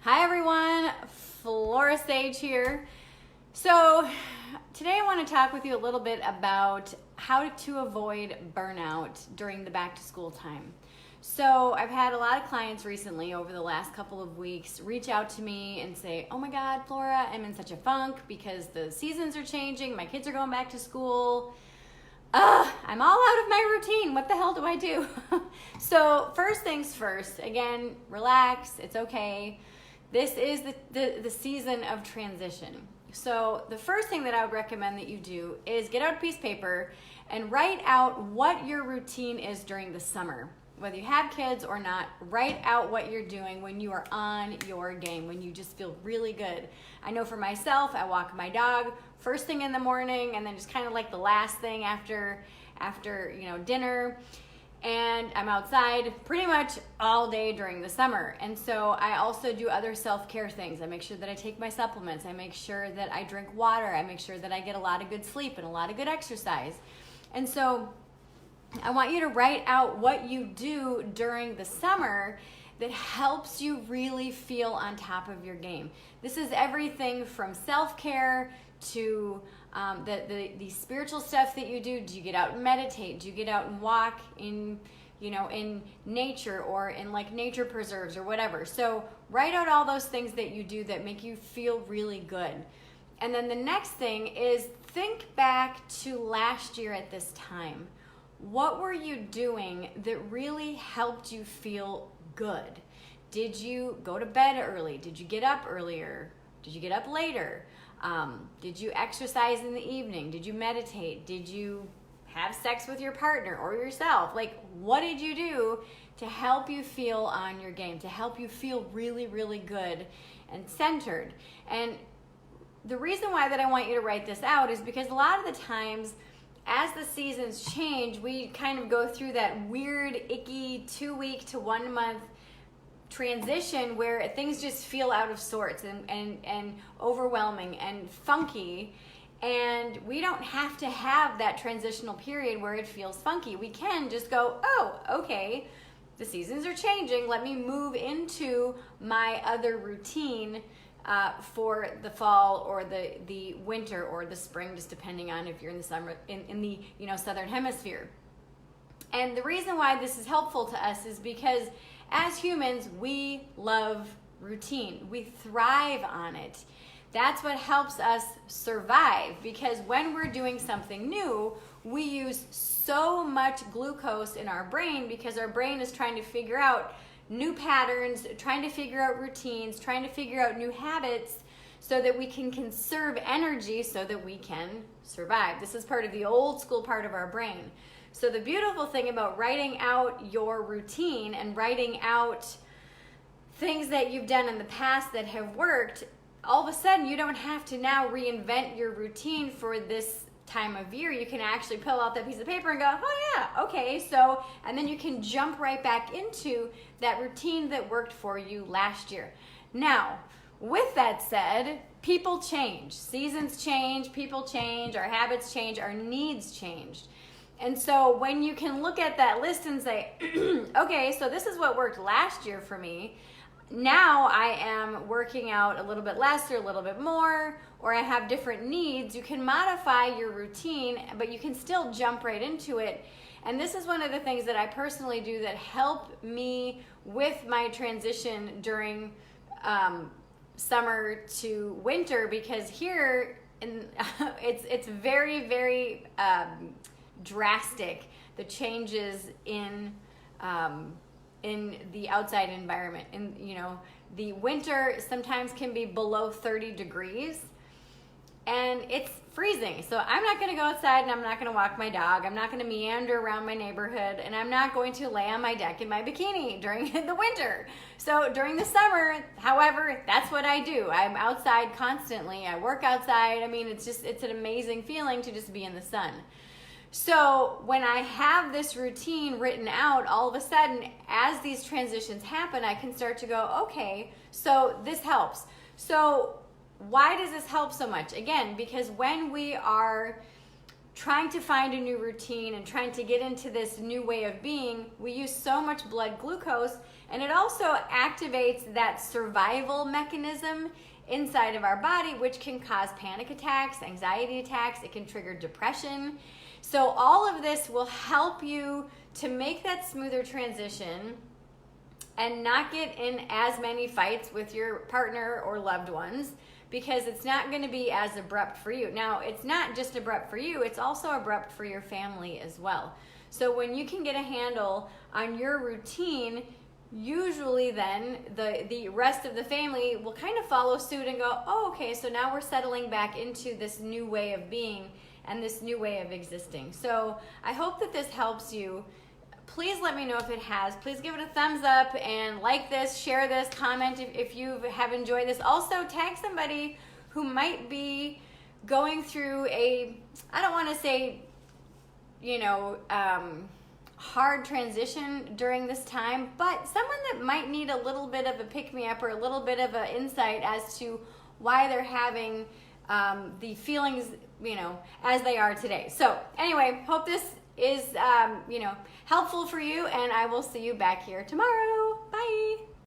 Hi everyone, Flora here. So today I want to talk with you a little bit about how to avoid burnout during the back to school time. So I've had a lot of clients recently over the last couple of weeks reach out to me and say, oh my God, Flora, I'm in such a funk because the seasons are changing, my kids are going back to school. I'm all out of my routine. What the hell do I do? So first things first, again, relax, it's okay. This is the season of transition. So the first thing that I would recommend that you do is get out a piece of paper and write out what your routine is during the summer. Whether you have kids or not, write out what you're doing when you are on your game, when you just feel really good. I know for myself, I walk my dog first thing in the morning and then just kind of like the last thing after dinner. And I'm outside pretty much all day during the summer. And so I also do other self-care things. I make sure that I take my supplements. I make sure that I drink water. I make sure that I get a lot of good sleep and a lot of good exercise. And so I want you to write out what you do during the summer that helps you really feel on top of your game. This is everything from self-care to the spiritual stuff that you do. Do you get out and meditate? Do you get out and walk in nature or in like nature preserves or whatever? So write out all those things that you do that make you feel really good. And then the next thing is think back to last year at this time. What were you doing that really helped you feel good? Did you go to bed early? Did you get up earlier? Did you get up later? Did you exercise in the evening? Did you meditate? Did you have sex with your partner or yourself? Like, what did you do to help you feel on your game, to help you feel really, really good and centered? And the reason why that I want you to write this out is because a lot of the times as the seasons change, we kind of go through that weird, icky 2-week to 1 month transition where things just feel out of sorts and overwhelming and funky. And we don't have to have that transitional period where it feels funky. We can just go, oh, okay, the seasons are changing. Let me move into my other routine for the fall or the winter or the spring, just depending on if you're in the summer in the southern hemisphere. And the reason why this is helpful to us is because as humans, we love routine. We thrive on it. That's what helps us survive, because when we're doing something new, we use so much glucose in our brain because our brain is trying to figure out new patterns, trying to figure out routines, trying to figure out new habits so that we can conserve energy so that we can survive. This is part of the old school part of our brain. So the beautiful thing about writing out your routine and writing out things that you've done in the past that have worked, all of a sudden you don't have to now reinvent your routine for this time of year. You can actually pull out that piece of paper and go, oh yeah, okay, so, and then you can jump right back into that routine that worked for you last year. Now, with that said, people change, seasons change, people change, our habits change, our needs changed. And so when you can look at that list and say, okay, so this is what worked last year for me. Now I am working out a little bit less or a little bit more, or I have different needs. You can modify your routine, but you can still jump right into it. And this is one of the things that I personally do that help me with my transition during summer to winter, because here it's very, very drastic, the changes in the outside environment. And the winter sometimes can be below 30 degrees and it's freezing. So I'm not going to go outside and I'm not going to walk my dog. I'm not going to meander around my neighborhood, and I'm not going to lay on my deck in my bikini during the winter. So during the summer, however, that's what I do. I'm outside constantly. I work outside. I mean, it's an amazing feeling to just be in the sun. So when I have this routine written out, all of a sudden, as these transitions happen, I can start to go, okay, so this helps. So why does this help so much? Again, because when we are trying to find a new routine and trying to get into this new way of being, we use so much blood glucose, And it also activates that survival mechanism inside of our body, which can cause panic attacks, anxiety attacks. It can trigger depression. So all of this will help you to make that smoother transition and not get in as many fights with your partner or loved ones, because it's not going to be as abrupt for you. Now, it's not just abrupt for you, it's also abrupt for your family as well. So when you can get a handle on your routine, usually then the rest of the family will kind of follow suit and go, oh, okay, so now we're settling back into this new way of being and this new way of existing. So I hope that this helps you. Please let me know if it has. Please give it a thumbs up and like this, share this, comment if you have enjoyed this. Also, tag somebody who might be going through I don't want to say, hard transition during this time, but someone that might need a little bit of a pick-me-up or a little bit of an insight as to why they're having the feelings, as they are today. So anyway, hope this is, helpful for you, and I will see you back here tomorrow.